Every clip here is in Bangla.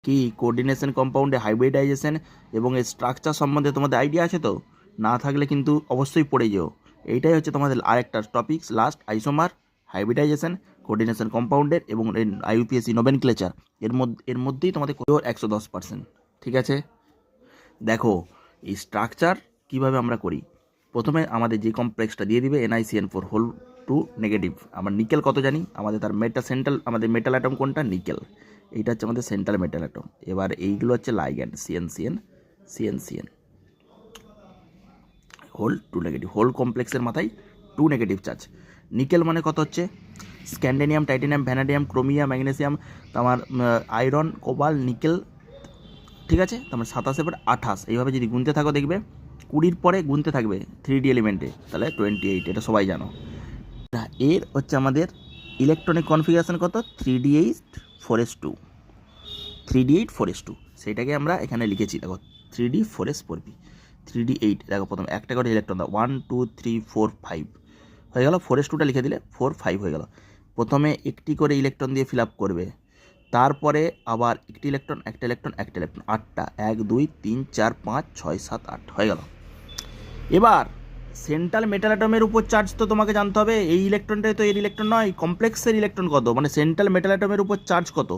কি কোঅর্ডিনেশন কম্পাউন্ডে হাইব্রিডাইজেশন এবং এর স্ট্রাকচার সম্বন্ধে তোমাদের আইডিয়া আছে তো? না থাকলে কিন্তু অবশ্যই পড়ে যেও। এইটাই হচ্ছে তোমাদের আরেকটা topic last, isomer, hybridisation, coordination কম্পাউন্ডের এবং আইইউপিএসসি নোমেনক্লেচার। এর মধ্যেই তোমাদের 110%। ঠিক আছে, দেখো এই স্ট্রাকচার কিভাবে আমরা করি। প্রথমে আমাদের যে কমপ্লেক্সটা দিয়ে দিবে NiCN4 হোল টু নেগেটিভ। আমরা নিকেল কত জানি, আমাদের তার আমাদের মেটাল অ্যাটম কোনটা, নিকেল। এইটা হচ্ছে আমাদের সেন্ট্রাল মেটাল অ্যাটম। এবার এইগুলো হচ্ছে ligand, CN whole two negative, whole কমপ্লেক্সের মাথায় 2 নেগেটিভ চার্জ। নিকেল মানে কত হচ্ছে, scandium, titanium, vanadium, chromium, magnesium, তোমার আয়রন, কোবাল, নিকেল। ঠিক আছে, তোমার 27 এবার 28, এইভাবে যদি গুনতে থাকো দেখবে 20 পরে গুনতে থাকবে 3D এলিমেন্টে, তাহলে 28। এটা সবাই জানো। এর হচ্ছে আমাদের ইলেকট্রনিক কনফিগারেশন কত, 3D8 4s2, 3D8 4s2। সেইটাকে আমরা এখানে লিখেছি, দেখো 3D4s4p, 3D8। দেখো প্রথমে একটা করে ইলেকট্রন দাও, 1 2 3 4 5 হয়ে গেল। 4s2টা লিখে দিলে 4 5 হয়ে গেল। প্রথমে একটি করে ইলেকট্রন দিয়ে ফিল আপ করবে, তারপরে আবার একটা ইলেকট্রন 8টা, 1 2 3 4 5 6 7 8 হয়ে গেল। এবার সেন্ট্রাল মেটাল অ্যাটমের উপর চার্জ তো তোমাকে জানতে হবে। এই ইলেকট্রনটাই তো এর ইলেকট্রন নয়, কমপ্লেক্সের ইলেকট্রন কত, মানে সেন্ট্রাল মেটাল অ্যাটমের উপর চার্জ কত।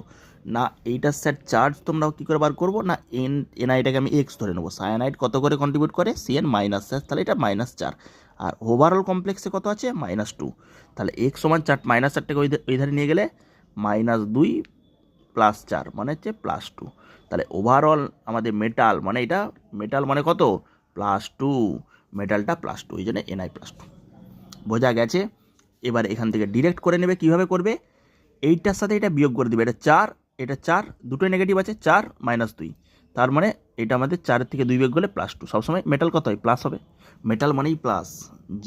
না এইটার স্যার চার্জ তোমরা কী করে বার করবো, না এনআইটাকে আমি এক্স ধরে নেবো। সায়ানাইড কত করে কন্ট্রিবিউট করে, CN -4, তাহলে এটা -4। আর ওভারঅল কমপ্লেক্সে কত আছে, -2। তাহলে x সমান 4, -4টাকে ওই ধারে নিয়ে গেলে -2 + 4 মানে হচ্ছে +2। তাহলে ওভারঅল আমাদের মেটাল মানে এটা, মেটাল মানে কত, +2, মেটালটা +2, এই জন্য Ni+2। বোঝা গেছে। এবার এখান থেকে ডিরেক্ট করে নেবে, কীভাবে করবে, এইটার সাথে এটা বিয়োগ করে দেবে। এটা 4 দুটোই নেগেটিভ আছে, 4 -2, তার মানে এটা আমাদের 4 থেকে 2 বিয়োগ করলে +2। সবসময় মেটাল কত হয়, প্লাস হবে। মেটাল মানেই প্লাস,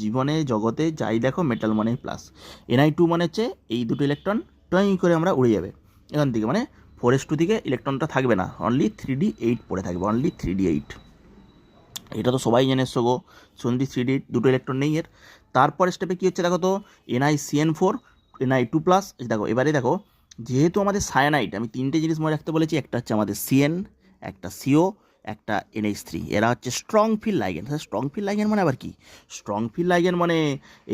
জীবনে জগতে যাই দেখো মেটাল মানেই প্লাস। Ni2 মানে হচ্ছে এই দুটো ইলেকট্রন টয় করে আমরা উড়ে যাবে এখান থেকে, মানে 4s2 থেকে ইলেকট্রনটা থাকবে না, অনলি 3D8 পড়ে থাকবে, অনলি 3D8। এটা তো সবাই জেনে এসছো গো, সন্ধি 3D8 দুটো ইলেকট্রন নেই এর। তারপর স্টেপে কী হচ্ছে দেখো তো, NiCN4 Ni2+। দেখো এবারে দেখো, যেহেতু আমাদের সায়ানাইড, আমি 3টে জিনিস মনে রাখতে বলেছি, একটা হচ্ছে আমাদের CN, একটা CO, একটা NH3। এরা হচ্ছে স্ট্রং ফিল লাইগেন্ড। স্ট্রং ফিল লাইগেন্ড মানে আবার কি, স্ট্রং ফিল লাইগেন্ড মানে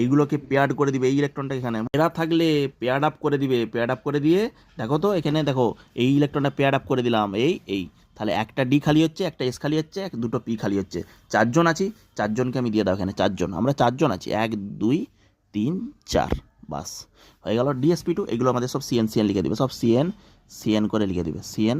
এইগুলোকে পেয়ার্ড করে দিবে, এই ইলেকট্রনটা এখানে এরা থাকলে পেয়ার্ড আপ করে দিবে। পেয়ার্ড আপ করে দিয়ে দেখো তো এখানে দেখো, এই ইলেকট্রনটা পেয়ার্ড আপ করে দিলাম, এই তাহলে একটা ডি খালি হচ্ছে, একটা এস খালি হচ্ছে, দুটো পি খালি হচ্ছে। 4 জন আছি, 4 জনকে আমি দিয়ে দাও এখানে, 4 জন, আমরা 4 জন আছি, 1 2 3 4, বাস হয়ে গেল। DsP2, এগুলো আমাদের সব CN লিখে দিবে, সব CN করে লিখে দিবে, CN